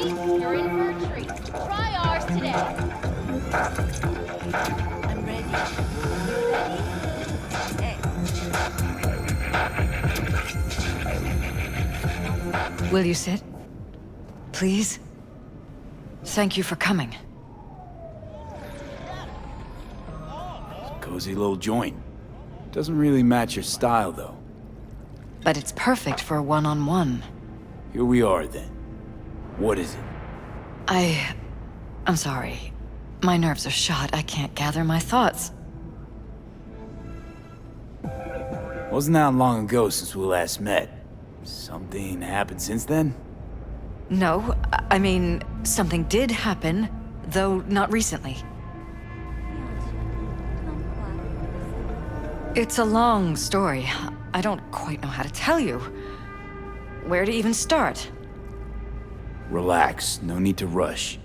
You're in for a treat. Try ours today. I'm ready. You ready? Hey. Will you sit? Please? Thank you for coming. Cozy little joint. Doesn't really match your style, though. But it's perfect for a one-on-one. Here we are, then. What is it? I'm sorry. My nerves are shot. I can't gather my thoughts. Wasn't that long ago since we last met. Something happened since then? No, I mean, something did happen, though not recently. It's a long story. I don't quite know how to tell you. Where to even start? Relax. No need to rush.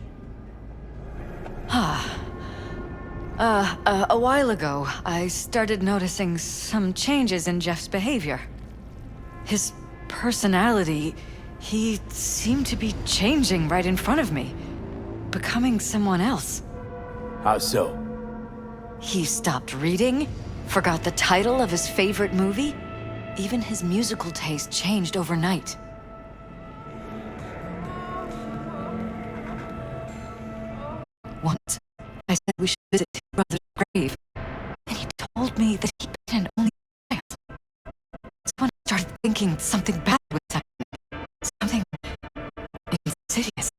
A while ago, I started noticing some changes in Jeff's behavior. His personality, he seemed to be changing right in front of me. Becoming someone else. How so? He stopped reading, forgot the title of his favorite movie. Even his musical taste changed overnight. Once, I said we should visit his brother's grave, and he told me that he'd been an only child. That's when I started thinking something bad was happening. Something insidious.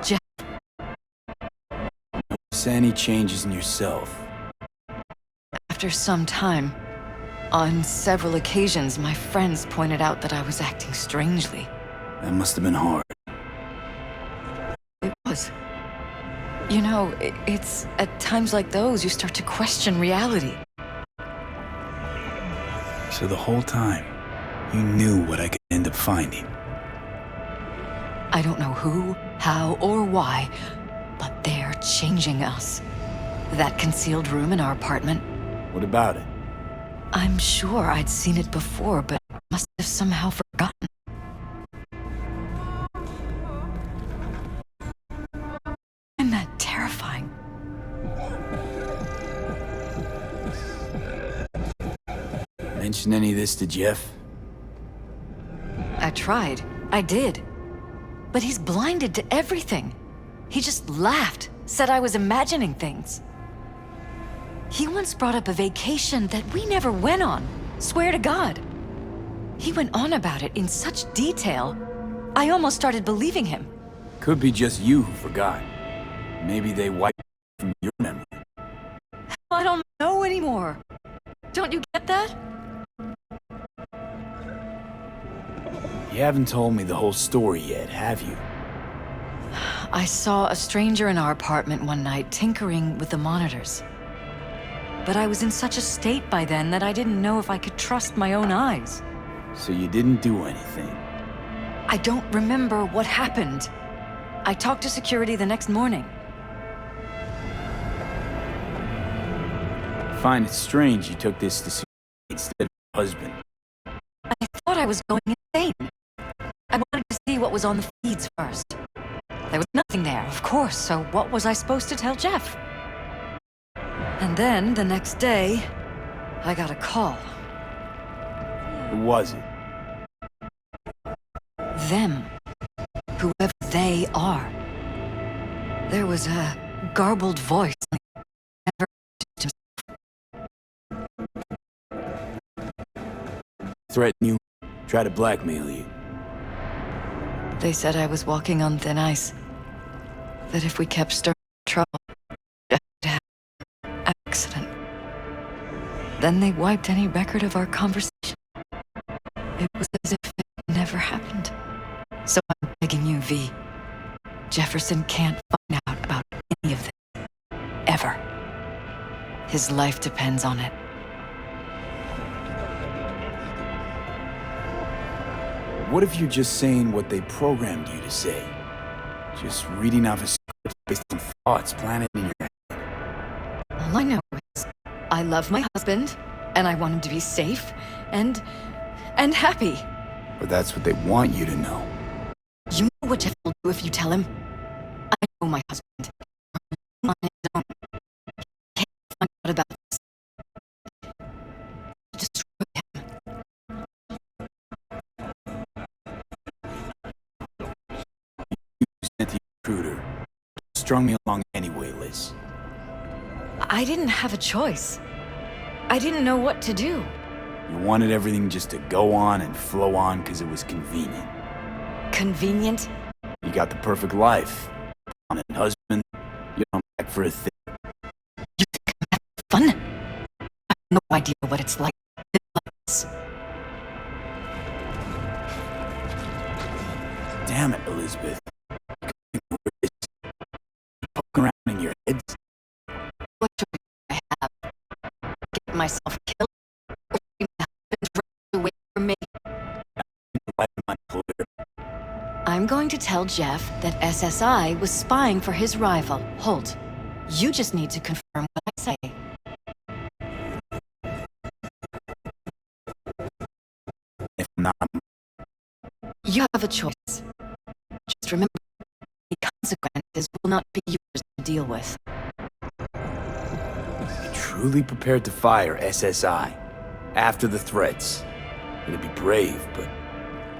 Jeff. Notice any changes in yourself? After some time, on several occasions, my friends pointed out that I was acting strangely. That must have been hard. It was. You know, it's at times like those you start to question reality. So the whole time, you knew what I could end up finding. I don't know who, how, or why, but they're changing us. That concealed room in our apartment. What about it? I'm sure I'd seen it before, but must have somehow forgotten. Isn't that terrifying? Mention any of this to Jeff? I tried. I did. But he's blinded to everything. He just laughed, said I was imagining things. He once brought up a vacation that we never went on. Swear to God. He went on about it in such detail. I almost started believing him. Could be just you who forgot. Maybe they wiped it from your memory. I don't know anymore. Don't you get that? You haven't told me the whole story yet, have you? I saw a stranger in our apartment one night tinkering with the monitors. But I was in such a state by then that I didn't know if I could trust my own eyes. So you didn't do anything? I don't remember what happened. I talked to security the next morning. I find it strange you took this to security instead of your husband. I thought I was going insane. I wanted to see what was on the feeds first. There was nothing there, of course, so what was I supposed to tell Jeff? And then, the next day, I got a call. Who was it? Them. Whoever they are. There was a garbled voice. Threaten you? Try to blackmail you? They said I was walking on thin ice. That if we kept stirring trouble, Jeff would have an accident. Then they wiped any record of our conversation. It was as if it never happened. So I'm begging you, V. Jefferson can't find out about any of this. Ever. His life depends on it. What if you're just saying what they programmed you to say? Just reading off a script based on thoughts planted in your head? All I know is I love my husband, and I want him to be safe and happy. But that's what they want you to know. You know what Jeff will do if you tell him. I know my husband. On his own. He can't find out about this. Destroy him. You sent the intruder. Strung me along anyway, Liz. I didn't have a choice. I didn't know what to do. You wanted everything just to go on and flow on because it was convenient. Convenient? You got the perfect life. I'm a husband. You don't back for a thing. You think I'm having fun? I have no idea what it's like. Damn it, Elizabeth. You poking around in your heads. What choice do I have? Get myself killed? Or see my husband run away from me? I'm going to tell Jeff that SSI was spying for his rival, Holt. You just need to confirm what I say. If not, You have a choice. Just remember, the consequences will not be yours to deal with. you truly prepared to fire SSI after the threats. It'd be brave, but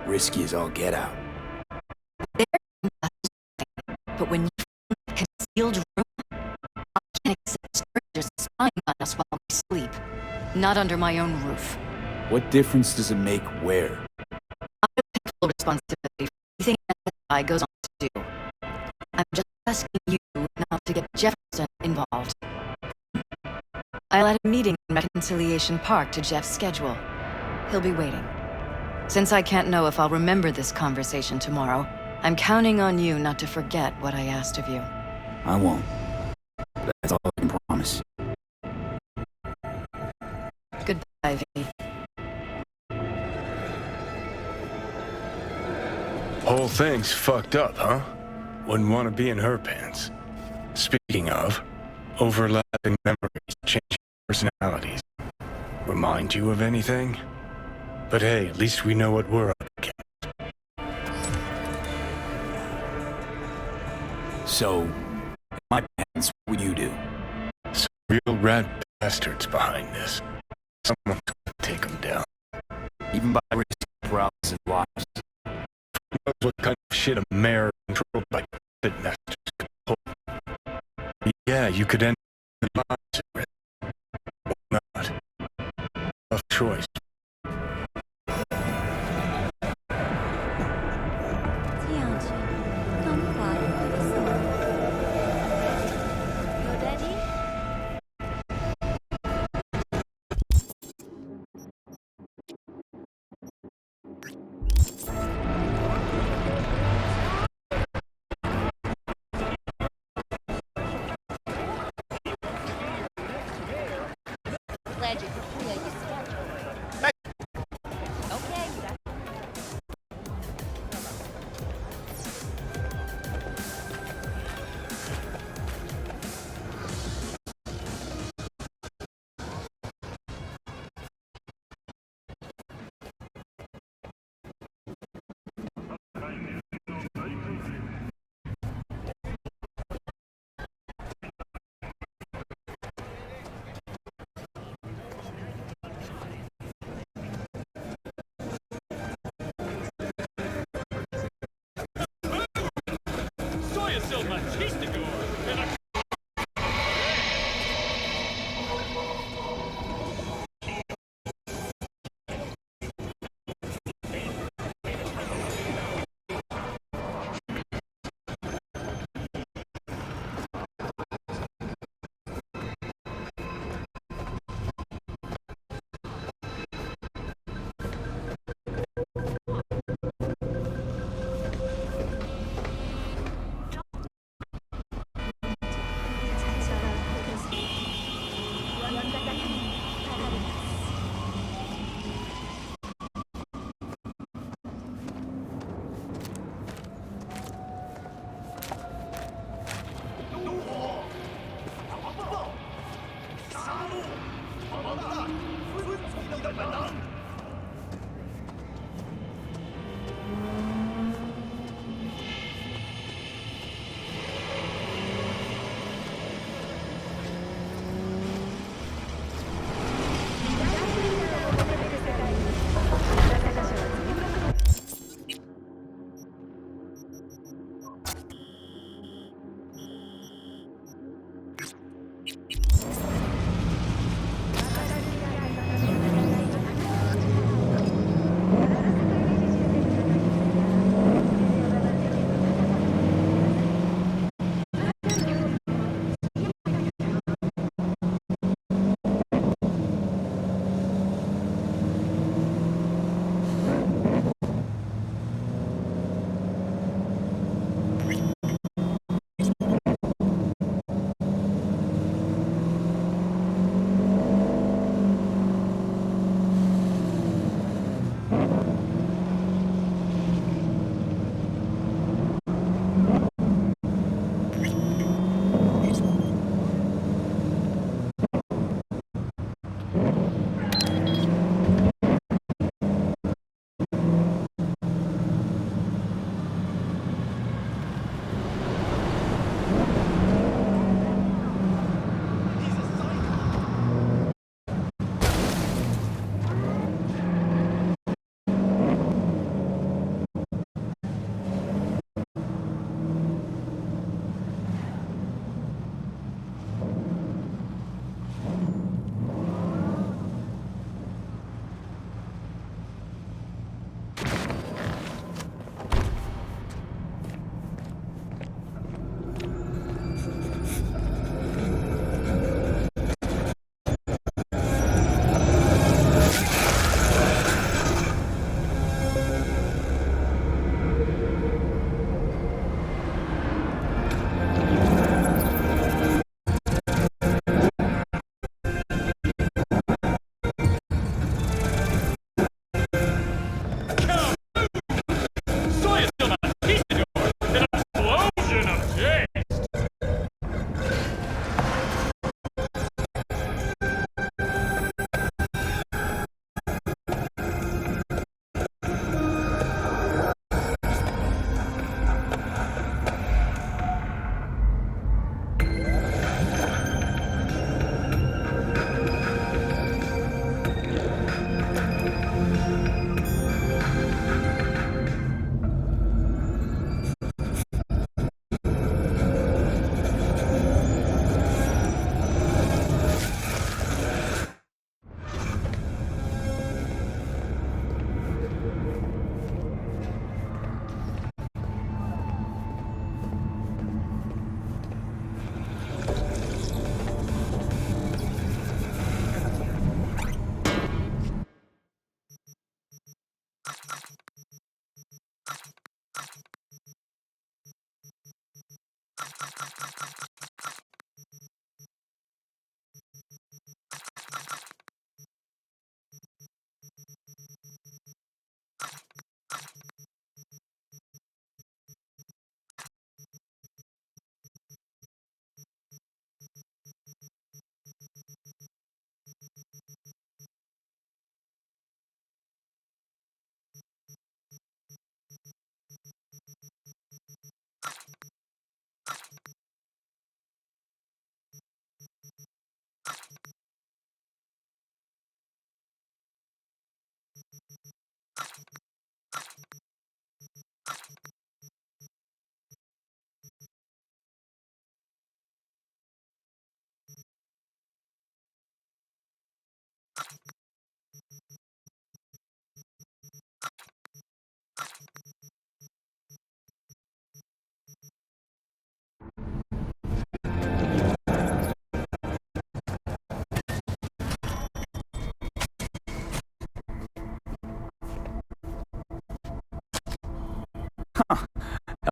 risky as all get out. But when you find a concealed room, I can't accept strangers spying on us while we sleep. Not under my own roof. What difference does it make where? I take full responsibility for anything SSI goes on to do. I'm just asking you not to get Jefferson involved. I'll add a meeting in Reconciliation Park to Jeff's schedule. He'll be waiting. Since I can't know if I'll remember this conversation tomorrow, I'm counting on you not to forget what I asked of you. I won't. That's all I can promise. Goodbye, V. Whole thing's fucked up, huh? Wouldn't want to be in her pants. Speaking of, overlapping memories, changing personalities. Remind you of anything? But hey, at least we know what we're up against. So, in my pants, what would you do? Some real rat bastards behind this. Someone's gonna take them down. Even by risking paralysis lives. Who knows what kind of shit a mayor controlled by puppet masters could pull. Yeah, you could end up in or not. Tough choice. You ready? Glad you could clear your schedule. Okay, you got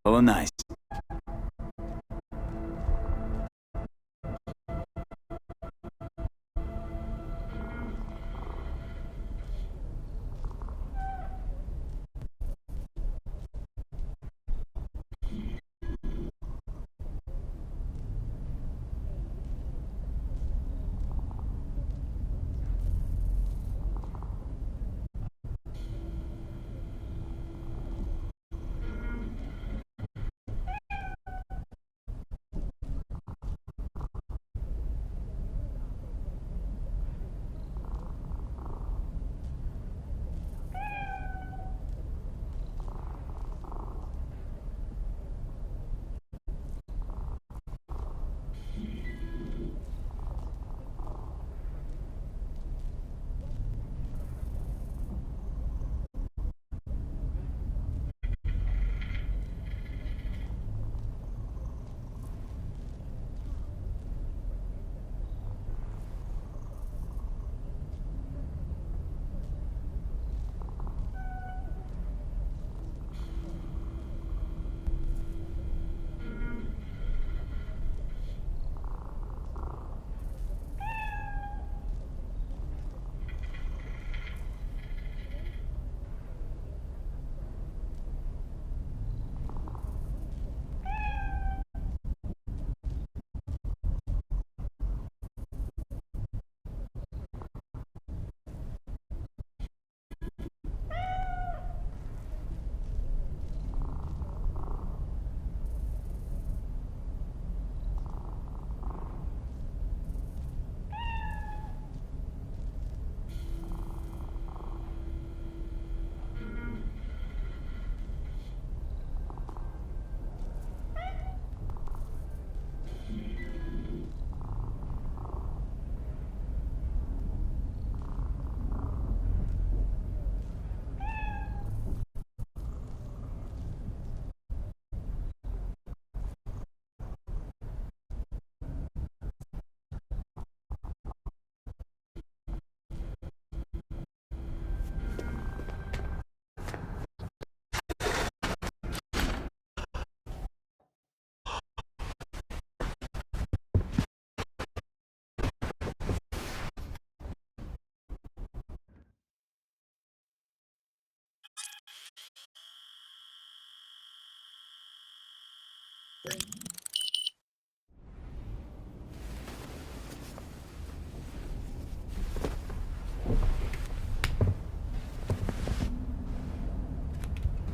Oh, nice.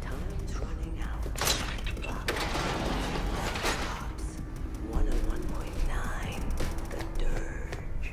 Time's running out. Ops 101.9. The Dirge.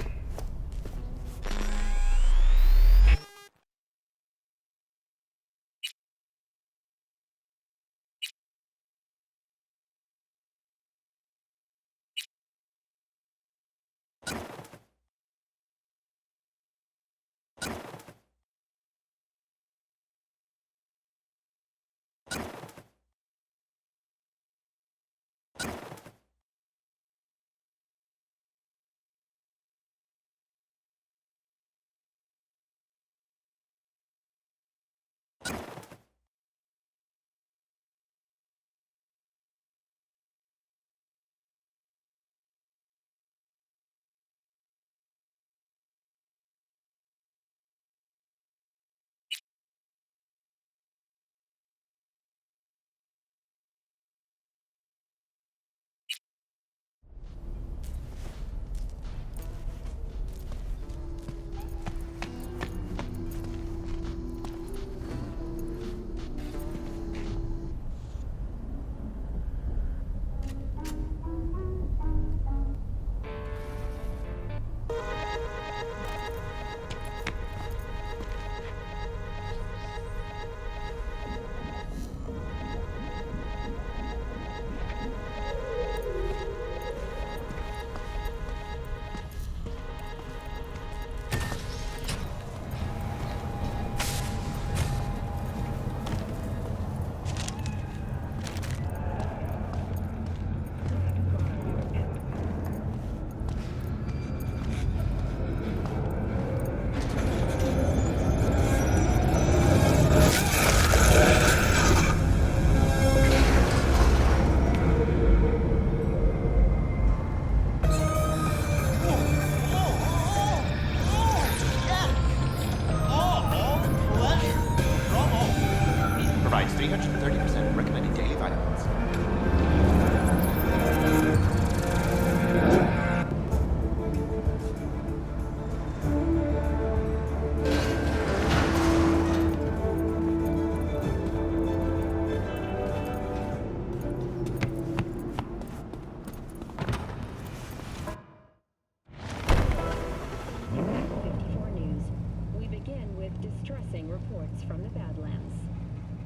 from the Badlands.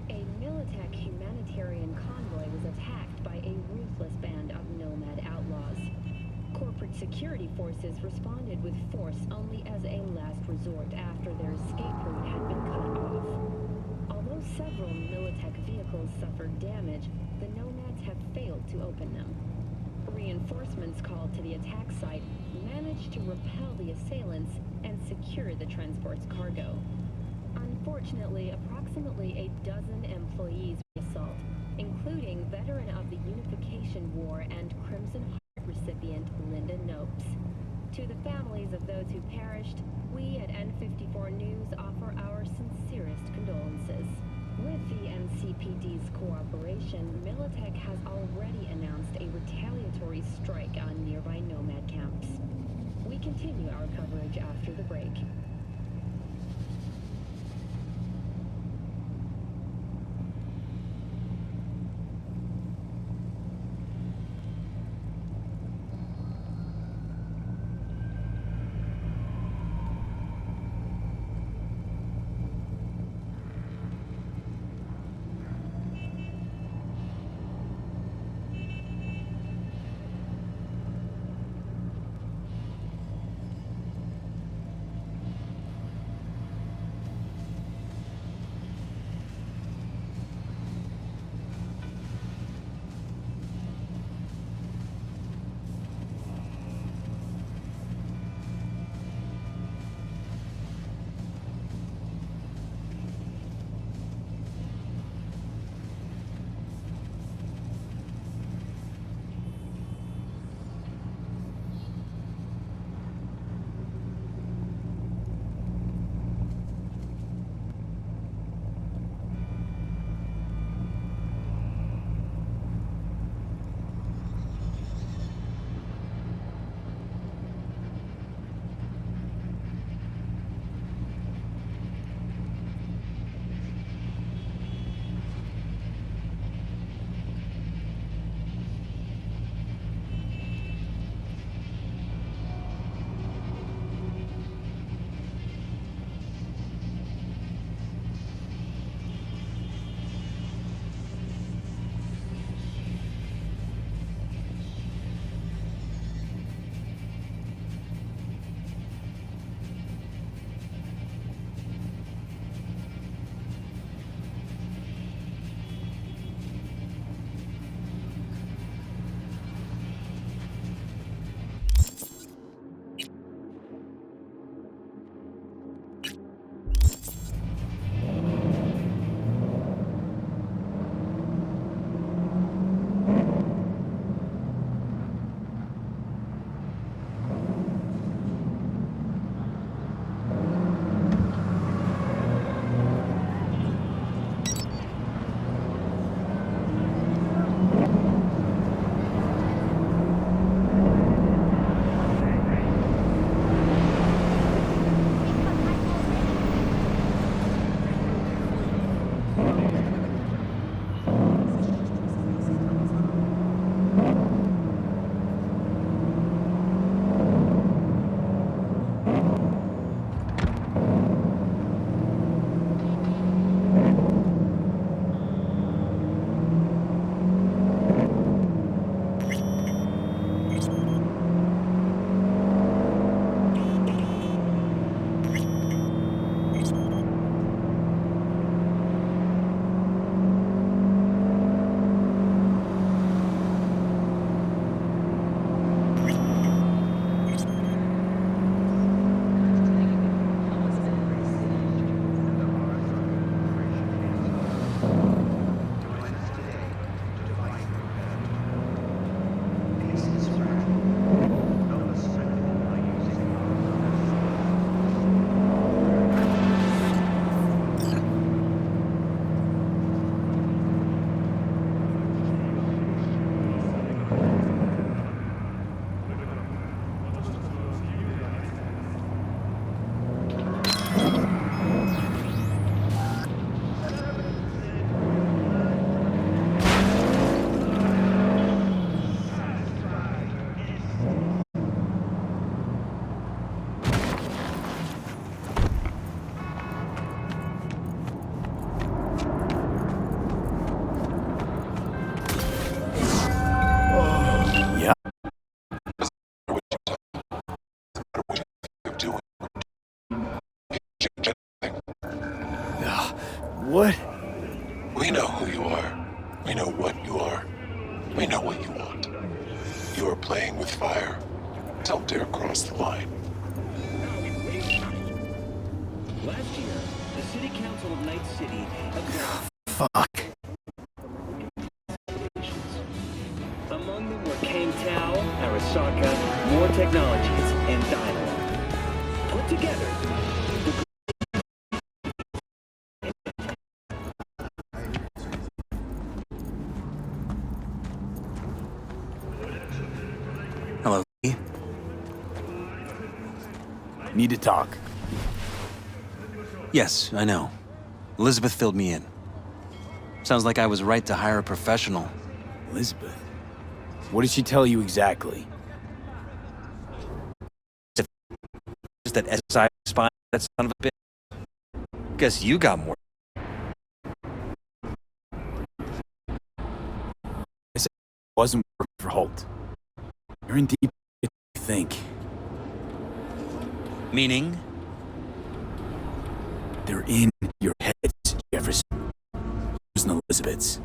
A Militech humanitarian convoy was attacked by a ruthless band of nomad outlaws. Corporate security forces responded with force only as a last resort after their escape route had been cut off. Although several Militech vehicles suffered damage, the nomads have failed to open them. Reinforcements called to the attack site managed to repel the assailants and secure the transport's cargo. Unfortunately, approximately a dozen employees were assaulted, including veteran of the Unification War and Crimson Heart recipient Linda Nopes. To the families of those who perished, we at N54 News offer our sincerest condolences. With the NCPD's cooperation, Militech has already announced a retaliatory strike on nearby nomad camps. We continue our coverage after the break. Yeah. What? We know who you are. We know what you are. We know what you want. You are playing with fire. Don't dare cross the line. Last year, the City Council of Night City observed Fuck. among them were Kang Tao, Arasaka, more technologies, and dialogue. Put together, Hello. Need to talk. Yes, I know. Elizabeth filled me in. Sounds like I was right to hire a professional. Elizabeth? What did she tell you exactly? Just that SI spy, that son of a bitch. Guess you got more. It wasn't working for Holt. You're in deep shit, you think. Meaning? They're in your heads, Jefferson. Yours and Elizabeth's.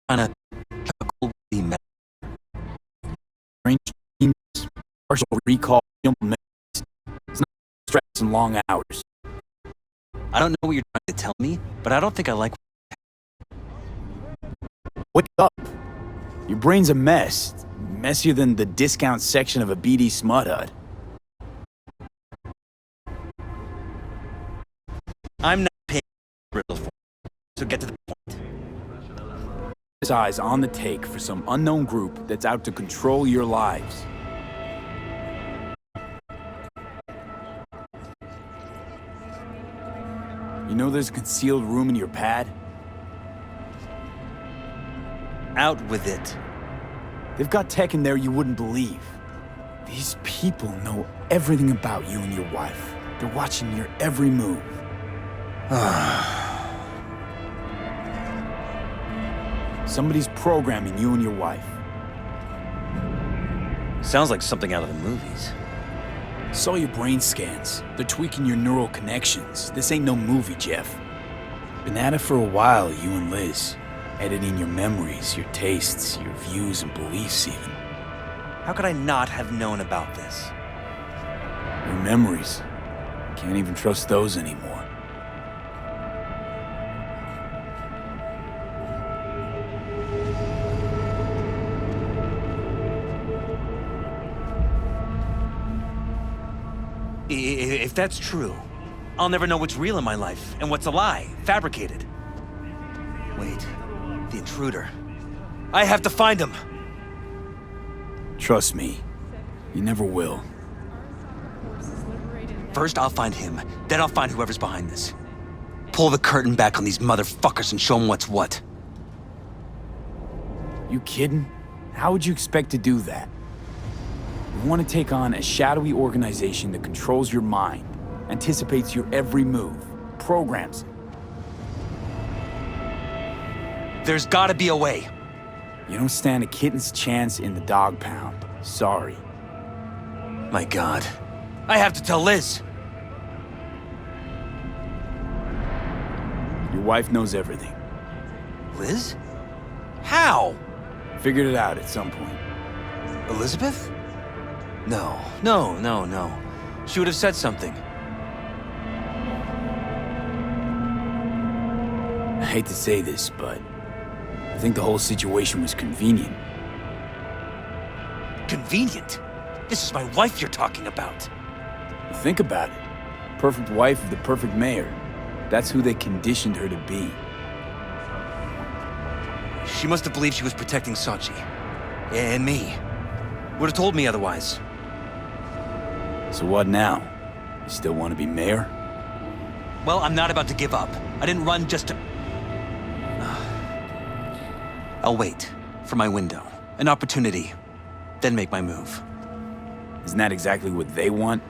Kinda chemical metal. Brain dreams, partial recall, memories. It's not stress and long hours. I don't know what you're trying to tell me, but I don't think I like. Wake up! Your brain's a mess. Messier than the discount section of a BD smut hut. I'm not paying riddles for it, so get to the point. His eyes on the take for some unknown group that's out to control your lives. You know there's a concealed room in your pad? Out with it. They've got tech in there you wouldn't believe. These people know everything about you and your wife. They're watching your every move. Somebody's programming you and your wife. Sounds like something out of the movies. Saw your brain scans. They're tweaking your neural connections. This ain't no movie, Jeff. Been at it for a while, you and Liz. Editing your memories, your tastes, your views and beliefs even. How could I not have known about this? Your memories. Can't even trust those anymore. If that's true, I'll never know what's real in my life and what's a lie, fabricated. Wait, the intruder. I have to find him! Trust me, you never will. First I'll find him, then I'll find whoever's behind this. Pull the curtain back on these motherfuckers and show them what's what. You kidding? How would you expect to do that? You want to take on a shadowy organization that controls your mind, anticipates your every move, programs it. There's gotta be a way. You don't stand a kitten's chance in the dog pound. Sorry. My God. I have to tell Liz. Your wife knows everything. Liz? How? Figured it out at some point. Elizabeth? No. She would have said something. I hate to say this, but I think the whole situation was convenient. Convenient? This is my wife you're talking about. Think about it. Perfect wife of the perfect mayor. That's who they conditioned her to be. She must have believed she was protecting Sachi. And me. Would have told me otherwise. So what now? You still want to be mayor? Well, I'm not about to give up. I didn't run just to... I'll wait for my window, an opportunity, then make my move. Isn't that exactly what they want?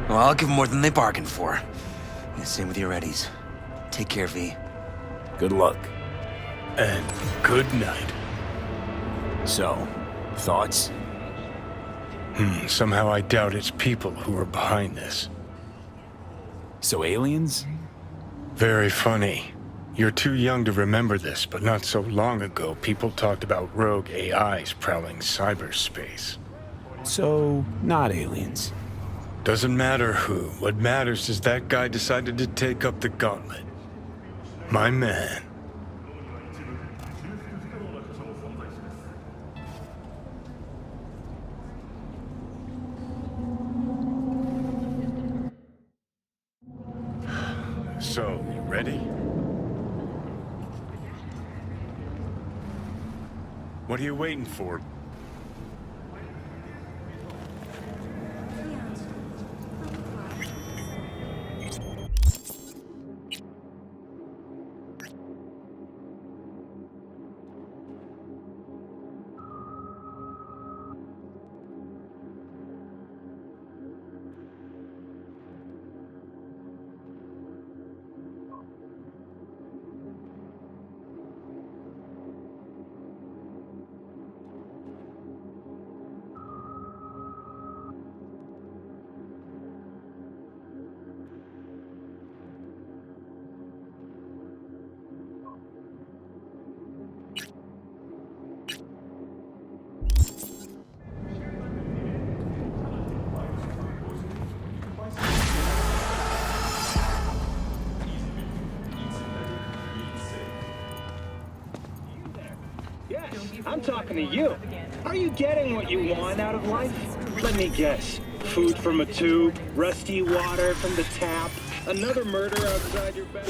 Well, I'll give them more than they bargained for. Yeah, same with your Eddies. Take care, V. Good luck. And good night. So, thoughts? Somehow I doubt it's people who are behind this. So aliens? Very funny. You're too young to remember this, but not so long ago, people talked about rogue AIs prowling cyberspace. So, not aliens. Doesn't matter who. What matters is that guy decided to take up the gauntlet. My man. So, you ready? What are you waiting for? Yes, I'm talking to you. Are you getting what you want out of life? Let me guess. Food from a tube, rusty water from the tap, another murder outside your bed.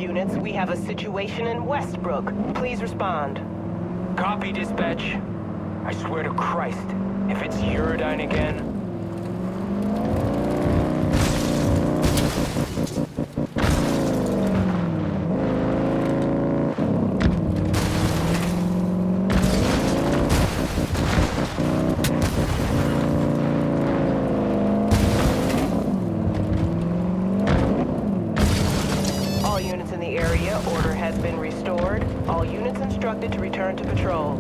units, we have a situation in Westbrook. Please respond. Copy, dispatch. I swear to Christ, if it's Uridine again... All units in the area, order has been restored. All units instructed to return to patrol.